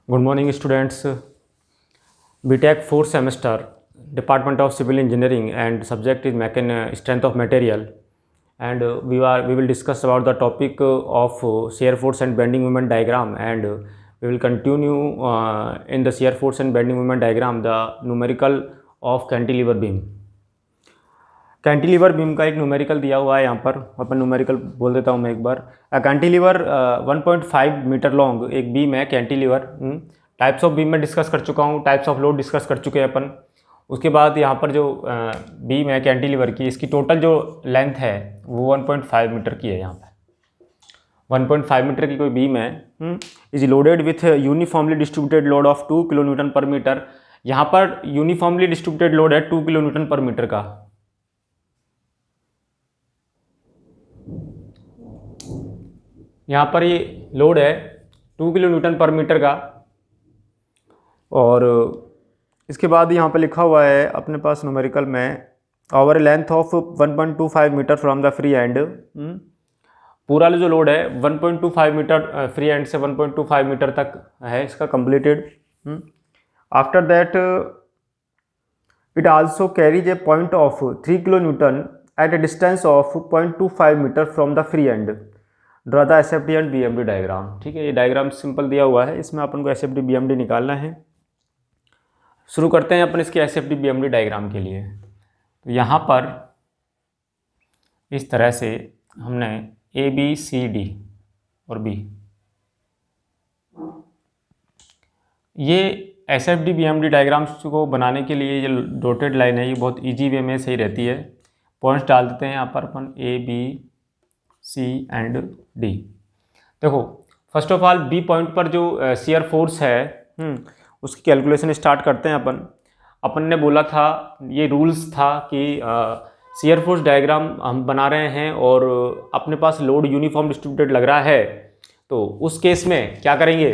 Good morning, students. BTech fourth semester, Department of Civil Engineering, and subject is strength of material. And we will discuss about the topic of shear force and bending moment diagram, and we will continue in the shear force and bending moment diagram the numerical of cantilever beam. Cantilever beam का एक numerical दिया हुआ है यहाँ पर, अपन numerical बोल देता हूँ मैं एक बार। कैंटिलीवर 1.5 मीटर लॉन्ग एक बीम है कैंटिलीवर। टाइप्स ऑफ बीम में डिस्कस कर चुका हूँ, टाइप्स ऑफ लोड डिस्कस कर चुके हैं अपन। उसके बाद यहाँ पर जो बीम है कैंटिलीवर की, इसकी टोटल जो लेंथ है वो 1.5 मीटर की है। यहाँ पर 1.5 मीटर की कोई बीम है, is loaded with uniformly distributed load of 2 kilo newton per metre. यहाँ पर यूनिफॉर्मली डिस्ट्रीब्यूटेड लोड है 2 किलो न्यूटन पर मीटर का। यहाँ पर ये लोड है 2 किलो न्यूटन पर मीटर का। और इसके बाद यहाँ पर लिखा हुआ है अपने पास न्यूमेरिकल में, over length of 1.25 metre from the free end. पूरा जो लोड है 1.25 मीटर फ्री एंड से 1.25 मीटर तक है इसका completed. After that it also carries a point of 3 kilo newton at a distance of 0.25 metre from the free end. Draw the SFD and BMD diagram. ठीक है, ये diagram simple दिया हुआ है, इसमें अपन को एसएफडी बीएमडी निकालना है। शुरू करते हैं अपन इसके एसएफडी बीएमडी डायग्राम के लिए। तो यहाँ पर इस तरह से हमने ए बी सी डी और बी, ये एसएफडी बीएमडी डायग्राम्स को बनाने के लिए ये डॉटेड लाइन है, ये बहुत इजी वे में सही रहती है। पॉइंट्स डाल देते हैं यहाँ पर अपन A B C and D. देखो first of all B point पर जो शियर फोर्स है उसकी कैलकुलेशन स्टार्ट करते हैं अपन ने बोला था, ये रूल्स था कि शियर फोर्स डायग्राम हम बना रहे हैं और अपने पास लोड यूनिफॉर्म डिस्ट्रीब्यूटेड लग रहा है, तो उस केस में क्या करेंगे,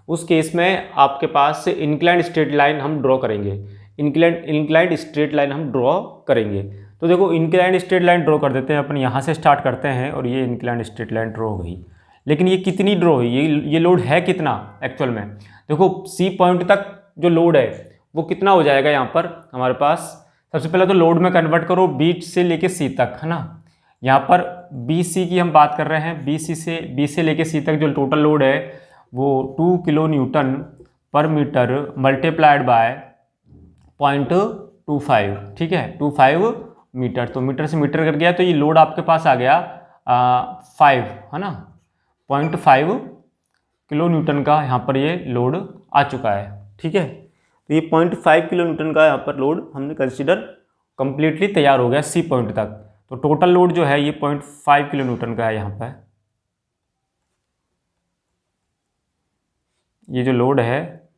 उस केस में आपके पास इंक्लाइंड स्ट्रेट लाइन हम ड्रॉ करेंगे। इंक्लाइंड स्ट्रेट लाइन हम ड्रॉ करेंगे। तो देखो इंक्लाइंड स्ट्रेट लाइन ड्रॉ कर देते हैं अपन, यहाँ से स्टार्ट करते हैं और ये इंक्लाइंड स्ट्रेट लाइन ड्रॉ हो गई। लेकिन ये कितनी ड्रॉ हुई, ये लोड है कितना एक्चुअल में। देखो सी पॉइंट तक जो लोड है वो कितना हो जाएगा यहाँ पर हमारे पास। सबसे पहले तो लोड में कन्वर्ट करो बी से लेके सी तक, है ना। यहाँ पर बी सी की हम बात कर रहे हैं, बी से लेके सी तक जो टोटल लोड है वो 2 kilo newton per metre multiplied bye 0.25। ठीक है, 25 मीटर, तो मीटर से मीटर कर गया, तो ये लोड आपके पास आ गया 5, है ना, 0.5 किलो न्यूटन का यहाँ पर ये लोड आ चुका है। ठीक है, तो ये 0.5 किलो न्यूटन का यहाँ पर लोड हमने कंसीडर कंप्लीटली तैयार हो गया सी पॉइंट तक। तो टोटल लोड जो है ये 0.5 किलो न्यूटन का है। यहाँ पर ये जो लोड है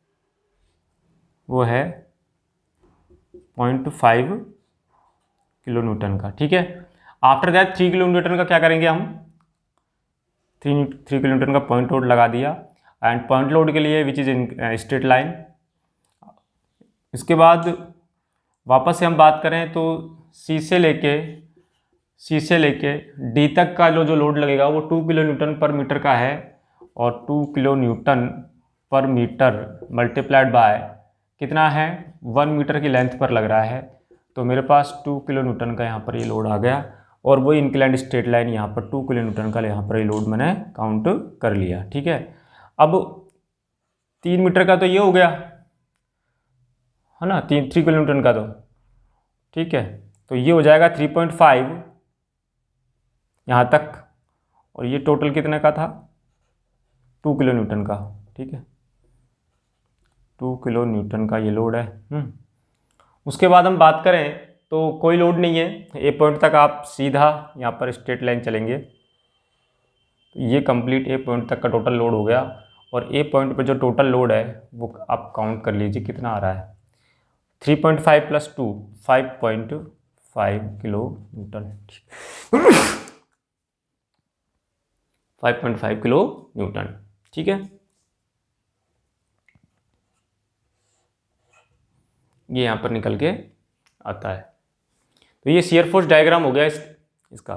वो है 0.5 किलो न्यूटन का। ठीक है, आफ्टर दैट 3 किलो न्यूटन का क्या करेंगे हम, 3 किलो न्यूटन का पॉइंट लोड लगा दिया। एंड पॉइंट लोड के लिए which is in straight line. इसके बाद वापस से हम बात करें तो सी से लेके डी तक का जो लोड लगेगा वो 2 किलो न्यूटन पर मीटर का है, और 2 kilo newton per metre multiplied bye कितना है, 1 मीटर की लेंथ पर लग रहा है। तो मेरे पास 2 किलो न्यूटन का यहाँ पर ये लोड आ गया, और वही इंक्लाइंड स्ट्रेट लाइन यहाँ पर 2 किलो न्यूटन का यहाँ पर ये लोड मैंने काउंट कर लिया। ठीक है, अब 3 मीटर का तो ये हो गया, है ना, 3 किलो न्यूटन का तो। ठीक है, तो ये हो जाएगा 3.5 यहाँ तक, और ये टोटल कितने का था, 2 किलो न्यूटन का। ठीक है, 2 किलो न्यूटन का ये लोड है। उसके बाद हम बात करें तो कोई लोड नहीं है, ए पॉइंट तक आप सीधा यहाँ पर स्ट्रेट लाइन चलेंगे। तो ये कंप्लीट ए पॉइंट तक का टोटल लोड हो गया, और ए पॉइंट पे जो टोटल लोड है वो आप काउंट कर लीजिए कितना आ रहा है, 3.5 + 2 5.5 किलो न्यूटन। 5.5 kilo Newton. ठीक है, ये यहाँ पर निकल के आता है। तो ये शियर फोर्स डायग्राम हो गया इसका।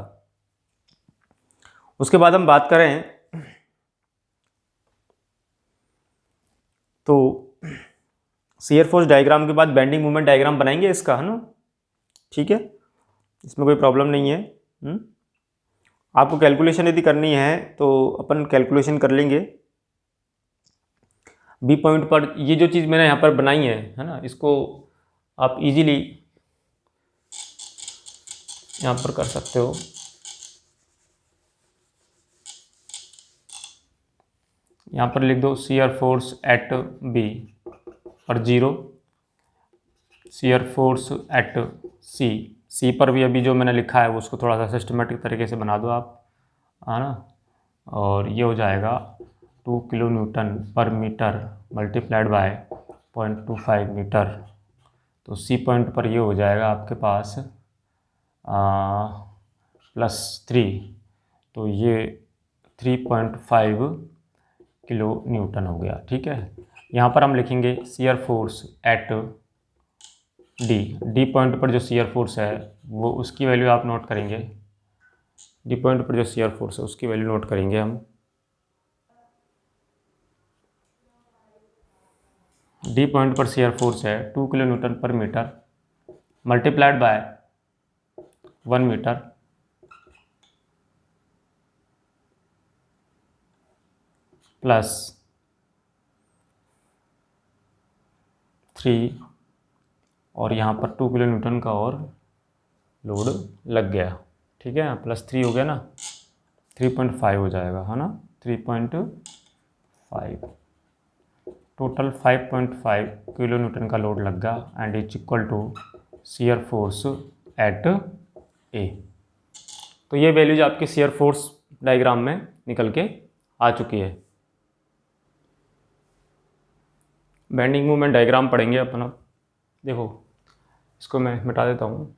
उसके बाद हम बात करें तो शियर फोर्स डायग्राम के बाद बेंडिंग मोमेंट डायग्राम बनाएंगे इसका, है ना, ठीक है, इसमें कोई प्रॉब्लम नहीं है। आपको कैलकुलेशन यदि करनी है तो अपन कैलकुलेशन कर लेंगे। बी पॉइंट पर ये जो चीज़ मैंने यहाँ पर बनाई है ना, इसको आप इजीली यहाँ पर कर सकते हो। यहाँ पर लिख दो शियर फोर्स एट बी और 0, शियर फोर्स एट सी। सी पर भी अभी जो मैंने लिखा है वो उसको थोड़ा सा सिस्टमेटिक तरीके से बना दो आप, है ना। और ये हो जाएगा 2 kilo newton per metre multiplied bye 0.25 metre. तो सी पॉइंट पर ये हो जाएगा आपके पास +3, तो ये 3.5 किलो न्यूटन हो गया, ठीक है। यहाँ पर हम लिखेंगे shear force eight D point पर जो शियर फोर्स है वो उसकी वैल्यू आप नोट करेंगे। डी पॉइंट पर जो शियर फोर्स है उसकी वैल्यू नोट करेंगे हम। डी पॉइंट पर शियर फोर्स है 2 kilo newton per metre multiplied by 1 metre plus 3, और यहाँ पर 2 किलो न्यूटन का और लोड लग गया, ठीक है। +3 हो गया ना, 3.5 हो जाएगा, है ना, 3.5, टोटल 5.5 किलो न्यूटन का लोड लग गया and is equal to shear force at A. तो ये वैल्यूज आपके शियर फोर्स डायग्राम में निकल के आ चुकी है। बेंडिंग मूवमेंट डायग्राम पढ़ेंगे अपन अब। देखो इसको मैं मिटा देता हूँ।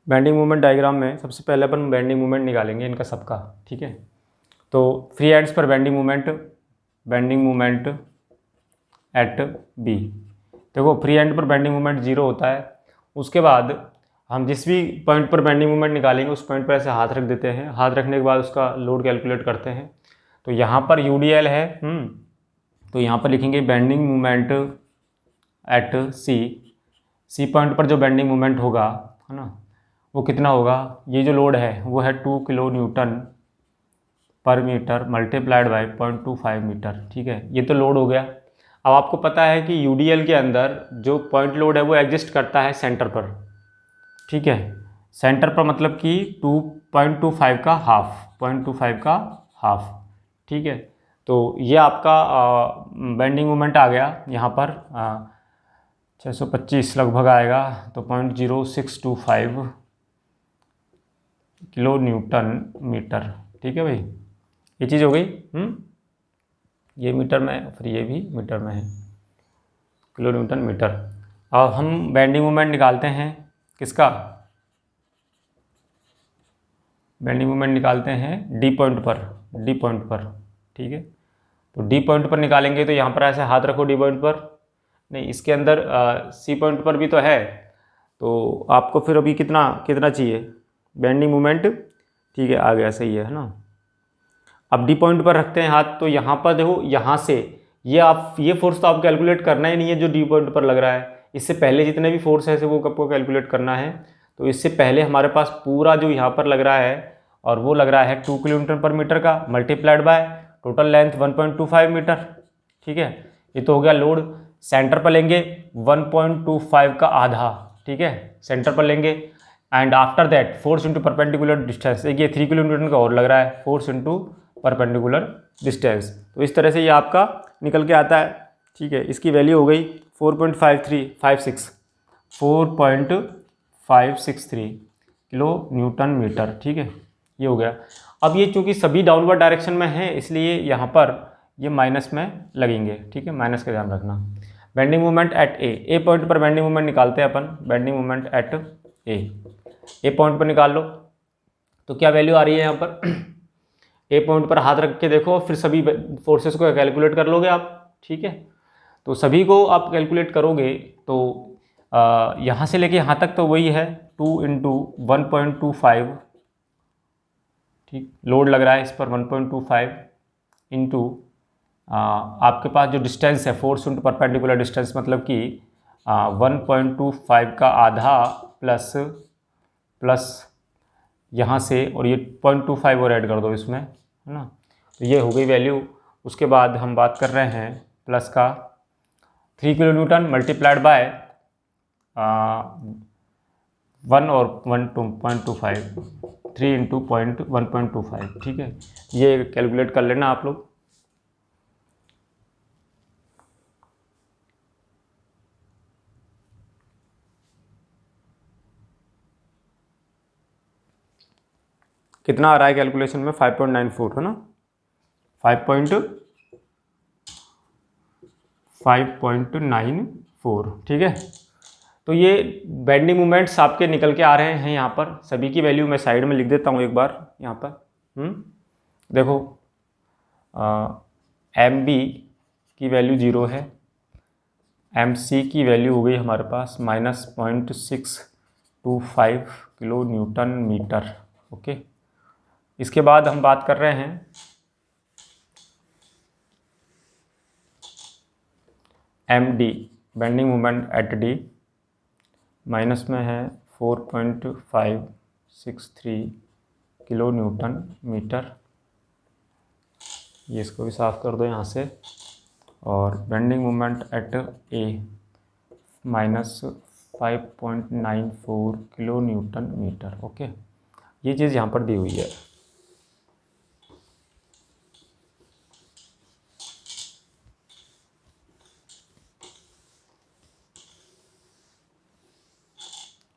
बेंडिंग मूवमेंट डायग्राम में सबसे पहले अपन बेंडिंग मूवमेंट निकालेंगे इनका सबका, ठीक है। तो फ्री एंड्स पर बेंडिंग मूवमेंट एट बी। देखो फ्री एंड पर बेंडिंग मूवमेंट 0 होता है। उसके बाद हम जिस भी पॉइंट पर बेंडिंग मूवमेंट निकालेंगे उस पॉइंट पर ऐसे हाथ रख देते हैं। हाथ रखने के बाद उसका लोड कैलकुलेट करते हैं। तो यहाँ पर UDL है, तो यहाँ पर लिखेंगे bending movement at C point पर जो बेंडिंग मूवमेंट होगा, है ना, वो कितना होगा। ये जो लोड है वो है 2 kilo newton per metre multiplied bye 0.25 metre, ठीक है। ये तो लोड हो गया। अब आपको पता है कि UDL के अंदर जो पॉइंट लोड है वो एग्जिस्ट करता है सेंटर पर, ठीक है। सेंटर पर मतलब कि 2.25 का हाफ, 0.25 का हाफ, ठीक है। तो ये आपका बेंडिंग मोमेंट आ गया यहाँ पर 625 लगभग आएगा, तो 0.0625 किलो न्यूटन मीटर, ठीक है भाई। ये चीज़ हो गई। ये मीटर में, फिर ये भी मीटर में है, किलो न्यूटन मीटर। अब हम बेंडिंग मोमेंट निकालते हैं किसका, बेंडिंग मोमेंट निकालते हैं डी पॉइंट पर, ठीक है। तो डी पॉइंट पर निकालेंगे तो यहाँ पर ऐसे हाथ रखो डी पॉइंट पर, नहीं इसके अंदर सी पॉइंट पर भी तो है। तो आपको फिर अभी कितना चाहिए बेंडिंग मोमेंट, ठीक है, आ गया, सही है ना। अब डी पॉइंट पर रखते हैं हाथ, तो यहाँ पर देखो, यहाँ से ये फोर्स तो आप कैलकुलेट करना ही नहीं है जो डी पॉइंट पर लग रहा है। इससे पहले जितने भी फोर्स है वो आपको कैलकुलेट करना है। तो इससे पहले हमारे पास पूरा जो यहाँ पर लग रहा है, और वो लग रहा है 2 किलो न्यूटन पर मीटर का multiplied by total length 1.25 metre, ठीक है। ये तो हो गया लोड। सेंटर पर लेंगे 1.25 का आधा, ठीक है, सेंटर पर लेंगे। And after that force into perpendicular distance, एक ये 3 किलो न्यूटन का और लग रहा है, फोर्स इंटू परपेंडिकुलर डिस्टेंस। तो इस तरह से ये आपका निकल के आता है, ठीक है। इसकी वैल्यू हो गई 4.53 किलो न्यूटन मीटर, ठीक है। ये हो गया। अब ये चूँकि सभी डाउनवर्ड डायरेक्शन में हैं इसलिए यहाँ पर ये माइनस में लगेंगे, ठीक है, माइनस का ध्यान रखना। Bending moment at A point पर बेंडिंग मोमेंट निकालते हैं अपन, bending moment at A point पर निकाल लो। तो क्या वैल्यू आ रही है यहाँ पर, ए पॉइंट पर हाथ रख के देखो, फिर सभी फोर्सेस को कैलकुलेट कर लोगे आप, ठीक है। तो सभी को आप कैलकुलेट करोगे तो यहाँ से लेके यहाँ तक तो वही है 2 इंटू 1.25, ठीक, लोड लग रहा है इस पर 1.25 इंटू आपके पास जो डिस्टेंस है फोर्स इंटू परपेंडिकुलर डिस्टेंस, मतलब कि 1.25 का आधा प्लस यहाँ से, और ये 0.25 और ऐड कर दो इसमें, है ना। तो ये हो गई वैल्यू। उसके बाद हम बात कर रहे हैं प्लस का 3 किलो न्यूटन मल्टीप्लाइड बाय 1 और 1.25, 3 इंटू 1.25, ठीक है। ये कैलकुलेट कर लेना आप लोग। कितना आ रहा है कैलकुलेशन में, 5.94 है ना, 5.94, ठीक है। तो ये बेंडिंग मोमेंट्स आपके निकल के आ रहे हैं यहाँ पर, सभी की वैल्यू मैं साइड में लिख देता हूँ एक बार यहाँ पर। देखो एम बी की वैल्यू 0 है, एम सी की वैल्यू हो गई हमारे पास -0.625 किलो न्यूटन मीटर, ओके। इसके बाद हम बात कर रहे हैं M D, bending moment at D, minus में है 4.563 किलो न्यूटन मीटर। ये इसको भी साफ कर दो यहाँ से। और bending moment at A -5.94 kilo newton metre, okay. ये चीज़ यहाँ पर दी हुई है।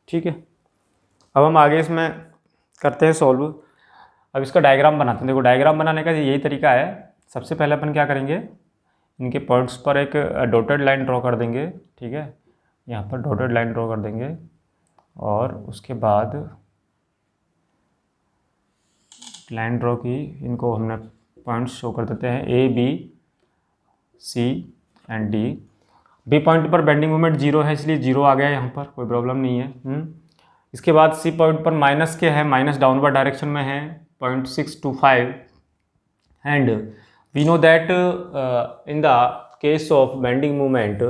ठीक है, अब हम आगे इसमें करते हैं सॉल्व। अब इसका डायग्राम बनाते हैं। देखो डायग्राम बनाने का यही तरीका है। सबसे पहले अपन क्या करेंगे, इनके पॉइंट्स पर एक डॉटेड लाइन ड्रॉ कर देंगे, ठीक है। यहाँ पर डॉटेड लाइन ड्रॉ कर देंगे और उसके बाद लाइन ड्रॉ की, इनको हमने पॉइंट्स शो कर देते हैं A B C and D. B point पर बेंडिंग मोमेंट 0 है इसलिए 0 आ गया यहाँ पर, कोई प्रॉब्लम नहीं है। इसके बाद सी पॉइंट पर माइनस के है, माइनस डाउनवर्ड डायरेक्शन में है 0.625 and we know that in the case of bending moment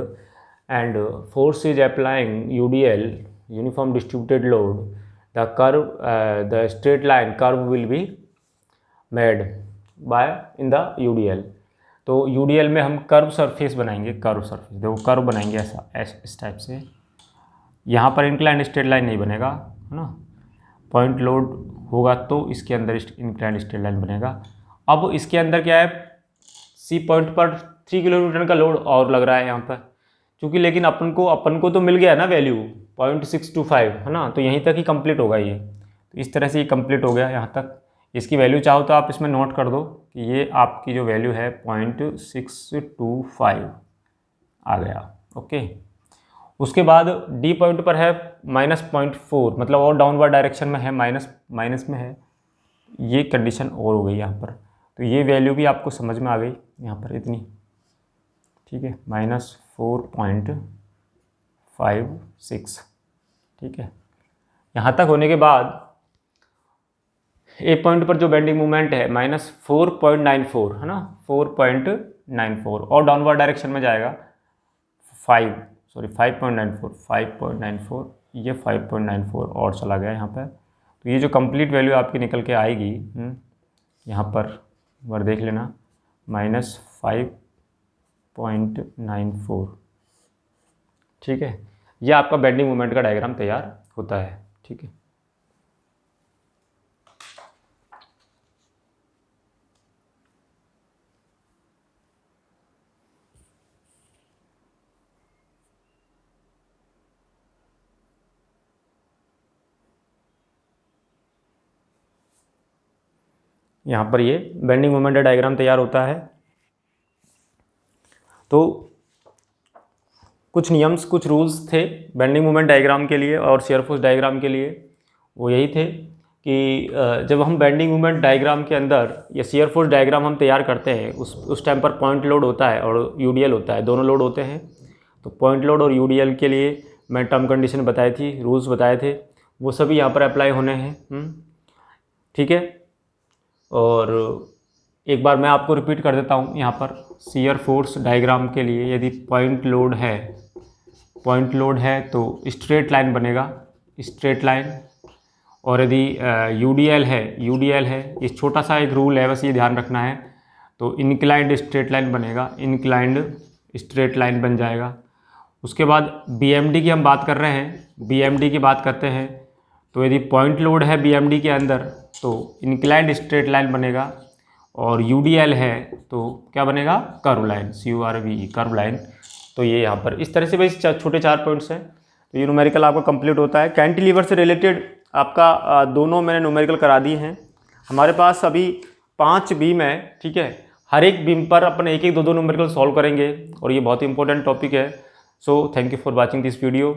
and force is applying UDL, uniform distributed load, the curve, the straight line curve will be made by in the UDL। तो UDL में हम curve surface बनाएंगे, curve surface, देखो curve बनाएंगे ऐसा, इस type से। यहाँ पर इंक्लाइंड स्ट्रेट लाइन नहीं बनेगा, है ना। पॉइंट लोड होगा तो इसके अंदर इंक्लाइंड स्ट्रेट लाइन बनेगा। अब इसके अंदर क्या है, सी पॉइंट पर 3 किलो न्यूटन का लोड और लग रहा है यहाँ पर, क्योंकि लेकिन अपन को तो मिल गया ना वैल्यू 0.625, है ना। तो यहीं तक ही कंप्लीट होगा ये। तो इस तरह से ये कंप्लीट हो गया यहाँ तक। इसकी वैल्यू चाहो तो आप इसमें नोट कर दो कि ये आपकी जो वैल्यू है 0.625 आ गया, ओके। उसके बाद डी पॉइंट पर है -0.4, मतलब और डाउनवर्ड डायरेक्शन में है, माइनस में है। ये कंडीशन और हो गई यहाँ पर। तो ये वैल्यू भी आपको समझ में आ गई यहाँ पर इतनी, ठीक है, -4.56, ठीक है। यहाँ तक होने के बाद ए पॉइंट पर जो बेंडिंग मोमेंट है -4.94, है ना, 4.94 और डाउनवर्ड डायरेक्शन में जाएगा 5.94, ये 5.94 और चला गया यहाँ पर। तो ये जो कंप्लीट वैल्यू आपकी निकल के आएगी यहाँ पर एक बार देख लेना, -5.94, ठीक है। ये आपका बेंडिंग मोमेंट का डायग्राम तैयार होता है, ठीक है। यहाँ पर ये बेंडिंग मोमेंट डायग्राम तैयार होता है। तो कुछ नियम्स, कुछ रूल्स थे बेंडिंग मोमेंट डायग्राम के लिए और शियर फोर्स डायग्राम के लिए। वो यही थे कि जब हम बेंडिंग मोमेंट डायग्राम के अंदर या शियर फोर्स डायग्राम हम तैयार करते हैं, उस टाइम पर पॉइंट लोड होता है और यूडीएल होता है, दोनों लोड होते हैं। तो पॉइंट लोड और यूडीएल के लिए मैं टर्म कंडीशन बताई थी, रूल्स बताए थे, वो सभी यहाँ पर अप्लाई होने हैं। ठीक है। और एक बार मैं आपको रिपीट कर देता हूँ यहाँ पर, शियर फोर्स डायग्राम के लिए यदि पॉइंट लोड है तो स्ट्रेट लाइन बनेगा, स्ट्रेट लाइन। और यदि यूडीएल है, ये छोटा सा एक रूल है, बस ये ध्यान रखना है। तो इंक्लाइंड स्ट्रेट लाइन बनेगा, इंक्लाइंड स्ट्रेट लाइन बन जाएगा। उसके बाद बीएमडी की हम बात कर रहे हैं, बीएमडी की बात करते हैं। तो यदि पॉइंट लोड है बीएमडी के अंदर तो इंक्लाइंड स्ट्रेट लाइन बनेगा, और यूडीएल है तो क्या बनेगा, curve line, CURVE, curve line. तो ये यहाँ पर इस तरह से भाई छोटे 4 पॉइंट्स हैं। तो ये न्यूमेरिकल आपका कंप्लीट होता है। कैंटिलीवर से रिलेटेड आपका दोनों मैंने न्यूमेरिकल करा दिए हैं। हमारे पास अभी 5 बीम है, ठीक है। हर एक बीम पर अपन एक 2 न्यूमेरिकल सॉल्व करेंगे और ये बहुत ही इंपॉर्टेंट टॉपिक है। So thank you for watching this video.